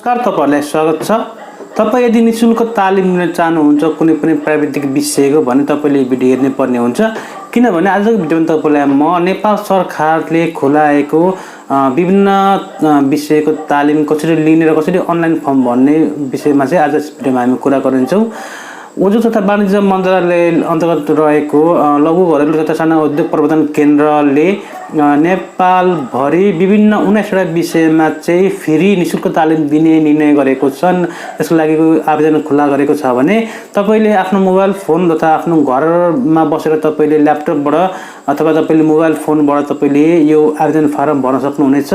नमस्कार, तपाईहरुलाई स्वागत छ। तपाई यदि निशुल्क तालिम लिन चाहनुहुन्छ कुनै पनि प्राविधिक विषयको भने तपाईले यो भिडियो हेर्नै पर्ने हुन्छ, किनभने आजको भिडियोमा तपाईलाई म नेपाल सरकारले खुलाएको विभिन्न विषयको तालिम कसरी लिने र कसरी अनलाइन फर्म भर्ने विषयमा चाहिँ आज यस भिडियोमा हामी कुरा गर्नेछौँ। उद्योग तथा वाणिज्य मन्त्रालय अन्तर्गत रहेको लघु घरेलु तथा साना उद्योग प्रवर्धन केन्द्रले नेपाल भरि विभिन्न 19वटा विषयमा चाहिँ फ्री निशुल्क तालिम दिने निर्णय गरेको छन्। यसको लागि आवेदन खुला गरेको छ भने तपाईले आफ्नो मोबाइल फोन तथा आफ्नो घरमा बसेर तपाईले ल्यापटपबाट अथवा तपाईले मोबाइल फोनबाट तपाईले यो आवेदन फारम भर्न सक्नुहुनेछ।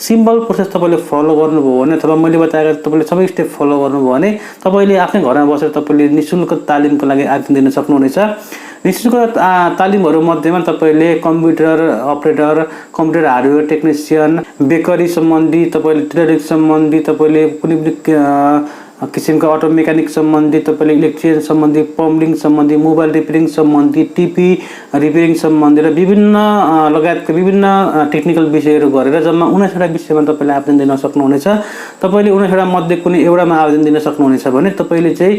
सिम्पल प्रोसेस तपाईले फलो गर्नुभयो भने अथवा मैले बताएको तपाईले सबै स्टेप फलो गर्नुभयो भने तपाईले आफ्नै घरमा बसेर तपाईले निशुल्क तालिमको लागि आवेदन दिन सक्नुहुनेछ। निशुल्क तालिमहरु मध्येमा तपाईले computer operator, computer hardware technician, bakery सम्बन्धी, तपाईले टेलरिङ सम्बन्धी, तपाईले कुनै पनि किसिमका अटो मेकानिक सम्बन्धी, तपाईले इलेक्ट्रिशियन सम्बन्धी, प्लम्बिङ सम्बन्धी, मोबाइल रिपेयरिङ सम्बन्धी, टिपी रिपेयरिङ सम्बन्धी र विभिन्न लगायतका विभिन्न टेक्निकल विषयहरू गरेर जम्मा 19वटा विषयमा तपाईले आवेदन दिन सक्नुहुनेछ। तपाईले 19वटा मध्ये कुनै एउटामा आवेदन दिन सक्नुहुनेछ भने तपाईले चाहिँ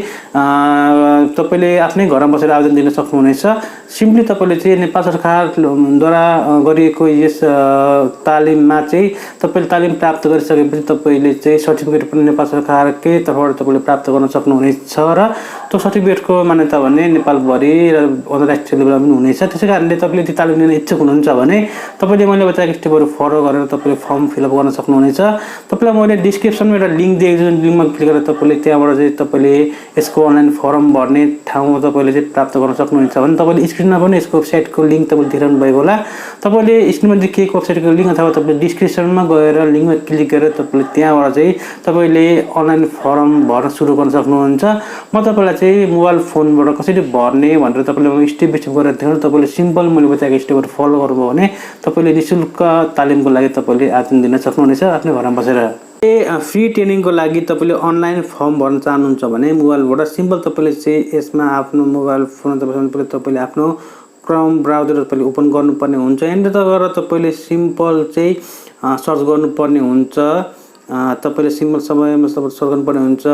तपाईले आफ्नै घरमा बसेर आवेदन दिन सक्नुहुनेछ। सिम्पली तपाईले चाहिँ नेपाल सरकारद्वारा गरिएको यस तालिममा चाहिँ तपाईले तालिम प्राप्त गरिसकेपछि तपाईले चाहिँ सर्टिफिकेट पनि नेपाल सरकारकै तर्फबाट तपाईले प्राप्त गर्न सक्नुहुनेछ र त्यो सर्टिफिकेटको मान्यता भने नेपालभरि र अन्तर्राष्ट्रिय लेभलमा पनि हुनेछ। त्यसैकारणले तपाईले त्यो तालिम लिन इच्छुक हुनुहुन्छ भने तपाईले मैले बताएको स्टेपहरु फलो गरेर तपाईले फर्म फिलअप गर्न सक्नुहुनेछ। तपाईलाई मैले डिस्क्रिप्सनमा एउटा लिंक दिएको छु, लिंकमा क्लिक गरेर तपाईले त्यहाँबाट चाहिँ तपाईले यसको अनलाइन फर्म भर्ने ठाउँमा तपाईले चाहिँ प्राप्त गर्न सक्नुहुन्छ भने तपाईले स्क्रिनमा पनि यसको वेबसाइटको लिंक तपाईले देख्नु भएको होला। तपाईले स्क्रिनमा देखेको वेबसाइटको लिंक अथवा तपाईले डिस्क्रिप्सनमा गएर लिंकमा क्लिक गरेर तपाईले त्यहाँबाट चाहिँ तपाईले अनलाइन फर्म भर्न सुरु गर्न सक्नुहुन्छ। म तपाईलाई चाहिँ मोबाइल फोनबाट कसरी भर्ने भनेर तपाईलाई स्टेप बाइ स्टेप गरेर देखाउँछु। तपाईले सिम्पल मैले बताएको स्टेपहरु फलो गर्नुभयो भने तपाईले निशुल्क तालिमको लागि तपाईले आवेदन दिन सक्नुहुनेछ आफ्नै घरमा बसेर। फ्री ट्रेनिङको लागि तपाईले अनलाइन फर्म भर्न चाहनुहुन्छ भने मोबाइलबाट सिम्पल तपाईले चाहिँ यसमा आफ्नो मोबाइल फोन तपाईले आफ्नो क्रोम ब्राउजर तपाईले ओपन गर्नुपर्ने हुन्छ। यहाँनिर गएर तपाईले सिम्पल चाहिँ सर्च गर्नुपर्ने हुन्छ। तपाईले सिम्पल समयमा सर्च गर्नुपर्ने हुन्छ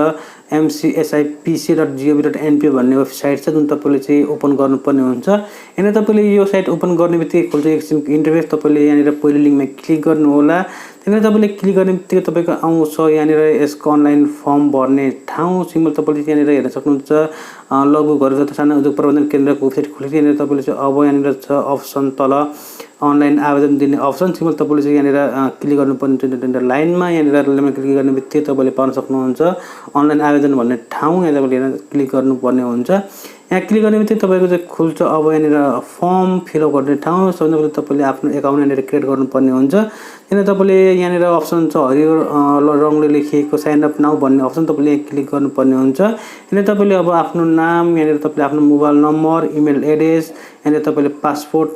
mcsipc.gov.np भन्ने वेबसाइट छ जुन तपाईले चाहिँ ओपन गर्नुपर्ने हुन्छ। यहाँ तपाईले यो साइट ओपन गर्ने बित्तिकै खुल्छ एक किसिमको इन्टरफेस। तपाईले यहाँनिर पहिलो लिंकमा क्लिक गर्नु होला। त्यहाँनिर तपाईले क्लिक गर्ने बित्तिकै तपाईको आउँछ यहाँनिर यसको अनलाइन फर्म भर्ने ठाउँ। सिम्पल तपाईले यहाँनिर हेर्न सक्नुहुन्छ लघु घरेलु तथा साना उद्योग प्रबन्धन केन्द्रको वेबसाइट खुलेको छ। यहाँनिर तपाईले चाहिँ अब यहाँनिर छ अप्सन तल अनलाइन आवेदन दिने अप्सन। सिम्पल तपाईले चाहिँ यहाँनिर क्लिक गर्नुपर्ने हुन्छ लाइनमा। यहाँनिर लाइनमा क्लिक गर्ने बित्तिकै तपाईले पाउन सक्नुहुन्छ अनलाइन आवेदन भन्ने ठाउँ। यहाँ तपाईले क्लिक गर्नुपर्ने हुन्छ। यहाँ क्लिक गर्ने बित्तिकै तपाईको चाहिँ खुल्छ अब यहाँनिर फर्म फिलअप गर्ने ठाउँ। सबैभन्दा पहिले तपाईले आफ्नो एकाउन्ट यहाँनिर क्रिएट गर्नुपर्ने हुन्छ। यहाँ तपाईले यहाँनिर अप्सन छ हरियो रङले लेखिएको साइन अप नाउ भन्ने अप्सन तपाईले यहाँ क्लिक गर्नुपर्ने हुन्छ। यहाँ तपाईले अब आफ्नो नाम, यहाँनिर तपाईले आफ्नो मोबाइल नम्बर, इमेल एड्रेस, यहाँनिर तपाईले पासपोर्ट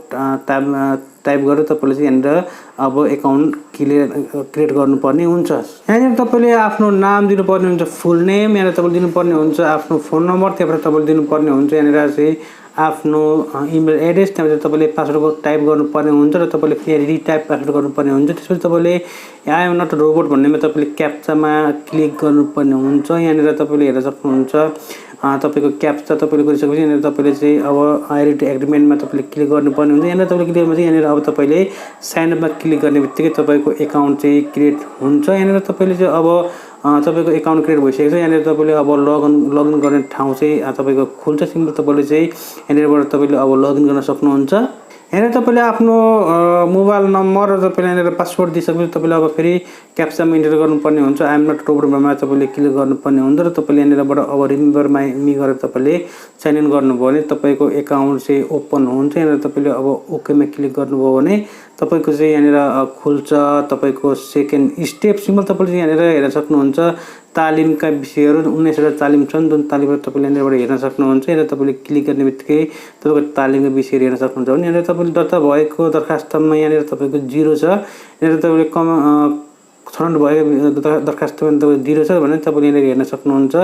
टाइप गरेर तपाईले चाहिँ यहाँनिर अब एकाउन्ट क्रिएट गर्नुपर्ने हुन्छ। यहाँनिर तपाईले आफ्नो नाम दिनुपर्ने हुन्छ, फुल नेम, यहाँनिर तपाईले दिनुपर्ने हुन्छ आफ्नो फोन नम्बर, त्यहाँबाट तपाईले दिनुपर्ने हुन्छ यहाँनिर चाहिँ आफ्नो इमेल एड्रेस, त्यहाँबाट तपाईले पासवर्ड टाइप गर्नुपर्ने हुन्छ र तपाईले फेरि रिटाइप पासवर्ड गर्नुपर्ने हुन्छ। त्यसपछि तपाईले आई एम नट रोबोट भन्नेमा तपाईले क्याप्चामा क्लिक गर्नुपर्ने हुन्छ। यहाँनिर तपाईले हेर्न सक्नुहुन्छ तपाईको क्याप्चा तपाईले गरिसकेपछि यहाँनिर तपाईले चाहिँ अब आई रिड एग्रीमेन्टमा तपाईले क्लिक गर्नुपर्ने हुन्छ। यहाँनिर तपाईले क्लिक गरेपछि यहाँनिर अब तपाईले साइन अपमा क्लिक गर्ने बित्तिकै तपाईको एकाउन्ट चाहिँ क्रिएट हुन्छ। यहाँनिर तपाईले चाहिँ अब तपाईको एकाउन्ट क्रिएट भइसकेको छ। यहाँनिर तपाईले अब लगइन गर्ने ठाउँ चाहिँ तपाईको खुल्छ। सिम्पल तपाईले चाहिँ यहाँनिरबाट तपाईले अब लगइन गर्न सक्नुहुन्छ। यहाँनिर तपाईले आफ्नो मोबाइल नम्बर र तपाईले यहाँनिर पासवर्ड दिइसकेपछि तपाईले अब फेरि क्याप्चामा इन्टर गर्नुपर्ने हुन्छ। आई एम नट रोबोटमा तपाईले क्लिक गर्नुपर्ने हुन्छ र तपाईले यहाँनिरबाट अब रिमेम्बर मी गरेर तपाईले साइन इन गर्नुभयो भने तपाईको एकाउन्ट चाहिँ ओपन हुन्छ। यहाँनिर तपाईले अब ओकेमा क्लिक गर्नुभयो भने तपाईको चाहिँ यहाँनिर खुल्छ तपाईको सेकेन्ड स्टेप। सिम्पल तपाईले यहाँनिर हेर्न सक्नुहुन्छ तालिमका विषयहरू 19वटा तालिम छन् जुन तालिमबाट तपाईले यहाँनिरबाट हेर्न सक्नुहुन्छ। यहाँनिर तपाईले क्लिक गर्ने बित्तिकै तपाईको तालिमका विषयहरू हेर्न सक्नुहुन्छ भने यहाँनिर तपाईले दर्ता भएको दरखास्तमा यहाँनिर तपाईको 0 छ। यहाँनिर तपाईले छनौट भएको दरखास्तमा तपाईको 0 छ भने तपाईले यहाँनिर हेर्न सक्नुहुन्छ।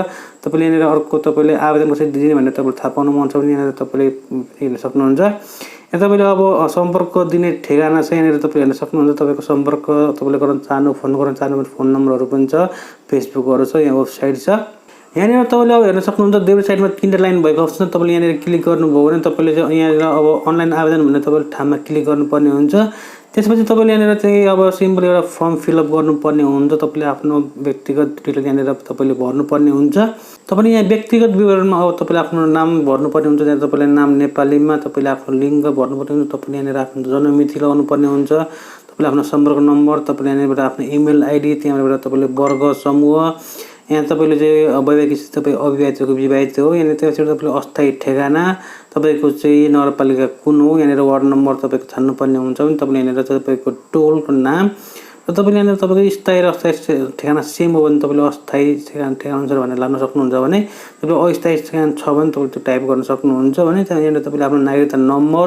तपाईले यहाँनिर अर्को तपाईले आवेदन कसरी दिने भनेर तपाईले थाहा पाउनु मन छ भने यहाँनिर तपाईले हेर्न सक्नुहुन्छ। यहाँ तपाईँले अब सम्पर्क दिने ठेगाना छ यहाँनिर तपाईँ हेर्न सक्नुहुन्छ। तपाईँको सम्पर्क तपाईँले गर्न फोन गर्न चाहनु भने फोन नम्बरहरू पनि छ, फेसबुकहरू छ, यहाँ वेबसाइट छ। यहाँनिर तपाईँले अब हेर्न सक्नुहुन्छ देब्रे साइडमा 3टा लाइन भएको अप्सन छ। तपाईँले यहाँनिर क्लिक गर्नुभयो भने तपाईँले चाहिँ यहाँनिर अब अनलाइन आवेदन भन्ने तपाईँले ठाउँमा क्लिक गर्नुपर्ने हुन्छ। त्यसपछि तपाईँले यहाँनिर चाहिँ अब सिम्पल एउटा फर्म फिलअप गर्नुपर्ने हुन्छ। तपाईँले आफ्नो व्यक्तिगत डिटेल यहाँनिर तपाईँले भर्नुपर्ने हुन्छ। तपाईँले यहाँ व्यक्तिगत विवरणमा अब तपाईँले आफ्नो नाम भर्नुपर्ने हुन्छ। त्यहाँ तपाईँले नाम नेपालीमा तपाईँले आफ्नो लिङ्ग भर्नुपर्ने हुन्छ। तपाईँले यहाँनिर आफ्नो जन्ममिति लगाउनुपर्ने हुन्छ। तपाईँले आफ्नो सम्पर्क नम्बर, तपाईँले यहाँनिरबाट आफ्नो इमेल आइडी, त्यहाँबाट तपाईँले वर्ग समूह, यहाँ तपाईँले चाहिँ वैवाहिक स्थिति तपाईँ अविवाहित हो विवाहित हो, यहाँनिर त्यसपछि तपाईँले अस्थायी ठेगाना तपाईँको चाहिँ नगरपालिका कुन हो, यहाँनिर वार्ड नम्बर तपाईँको छान्नुपर्ने हुन्छ भने तपाईँले यहाँनिर तपाईँको टोलको नाम र तपाईँले यहाँनिर तपाईँको स्थायी र अस्थायी ठेगाना सेम हो भने तपाईँले अस्थायी ठेगाना अनुसार भनेर लाग्न सक्नुहुन्छ भने तपाईँले अस्थायी ठेगाना छ भने तपाईँले त्यो टाइप गर्न सक्नुहुन्छ भने यहाँनिर तपाईँले आफ्नो नागरिकता नम्बर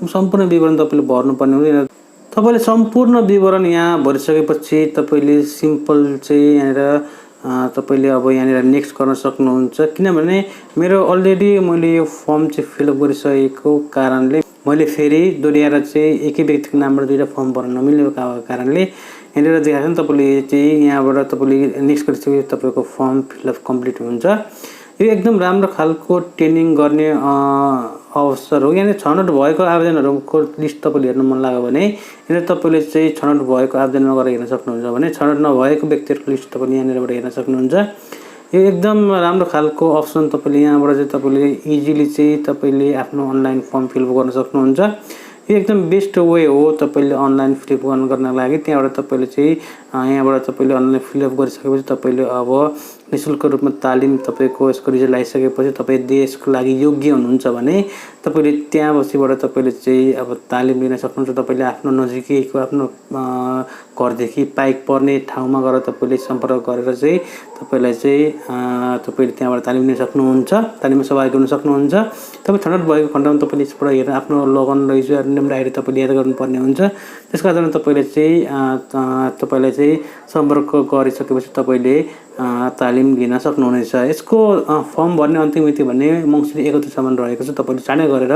सम्पूर्ण विवरण तपाईँले भर्नुपर्ने हुन्छ। तपाईँले सम्पूर्ण विवरण यहाँ भरिसकेपछि तपाईँले सिम्पल चाहिँ यहाँनिर तपाईँले अब यहाँनिर नेक्स्ट गर्न सक्नुहुन्छ। किनभने मेरो अलरेडी मैले यो फर्म चाहिँ फिलअप गरिसकेको कारणले मैले फेरि दोहोऱ्याएर चाहिँ एकै व्यक्तिको नामबाट 2टा फर्म भर्न नमिलेको कारणले यहाँनिर देखाएको छ नि तपाईँले चाहिँ यहाँबाट तपाईँले नेक्स्ट गरिसकेपछि तपाईँको फर्म फिलअप कम्प्लिट हुन्छ। यो एकदम राम्रो खालको ट्रेनिङ गर्ने अवसर हो। यहाँनिर छनौट भएको आवेदनहरूको लिस्ट तपाईँले हेर्न मन लाग्यो भने यहाँनिर तपाईँले चाहिँ छनौट भएको आवेदन नगरेर हेर्न सक्नुहुन्छ भने छनौट नभएको व्यक्तिहरूको लिस्ट तपाईँले यहाँनिरबाट हेर्न सक्नुहुन्छ। यो एकदम राम्रो खालको अप्सन तपाईँले यहाँबाट चाहिँ तपाईँले इजिली चाहिँ तपाईँले आफ्नो अनलाइन फर्म फिलअप गर्न सक्नुहुन्छ। यो एकदम बेस्ट वे हो तपाईँले अनलाइन फिलअप गर्नको लागि। त्यहाँबाट तपाईँले चाहिँ यहाँबाट तपाईँले अनलाइन फिलअप गरिसकेपछि तपाईँले अब निःशुल्क रूपमा तालिम तपाईँको यसको रिजल्ट आइसकेपछि तपाईँ देशको लागि योग्य हुनुहुन्छ भने तपाईँले त्यहाँ बसीबाट तपाईँले चाहिँ अब तालिम लिन सक्नुहुन्छ। तपाईँले आफ्नो नजिकैको आफ्नो घरदेखि पाइक पर्ने ठाउँमा गएर तपाईँले सम्पर्क गरेर चाहिँ तपाईँलाई चाहिँ तपाईँले त्यहाँबाट तालिम लिन सक्नुहुन्छ, तालिममा सहभागी हुन सक्नुहुन्छ। तपाईँ छनौट भएको खण्डमा तपाईँले यसबाट हेरेर आफ्नो लगन र आइडी तपाईँले याद गर्नुपर्ने हुन्छ। त्यसको कारण तपाईँले चाहिँ सम्पर्क गरिसकेपछि तपाईँले तालिम लिन सक्नुहुनेछ। यसको फर्म भर्ने अन्तिम मिति भने मङ्सिर 31सम्म रहेको छ। तपाईँले चाँडै गरेर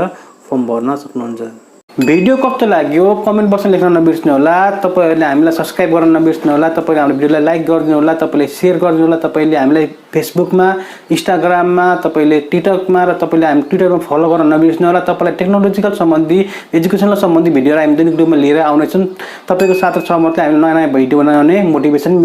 फर्म भर्न सक्नुहुन्छ। भिडियो कस्तो लाग्यो कमेन्ट बक्समा लेख्न नबिर्स्नु होला। तपाईँहरूले हामीलाई सब्स्क्राइब गर्न नबिर्स्नु होला। तपाईँले हाम्रो भिडियोलाई लाइक गरिदिनु होला, तपाईँले सेयर गरिदिनु होला। तपाईँले हामीलाई फेसबुकमा, इन्स्टाग्राममा, तपाईँले टिकटकमा र तपाईँले हामी ट्विटरमा फलो गर्न नबिर्स्नु होला। तपाईँलाई टेक्नोलोजिकल सम्बन्धी एजुकेसनल सम्बन्धी भिडियोहरू हामी दैनिक रूपमा लिएर आउनेछौँ। तपाईँको साथ छ मतलब हामीले नयाँ नयाँ भिडियो बनाउने मोटिभेसन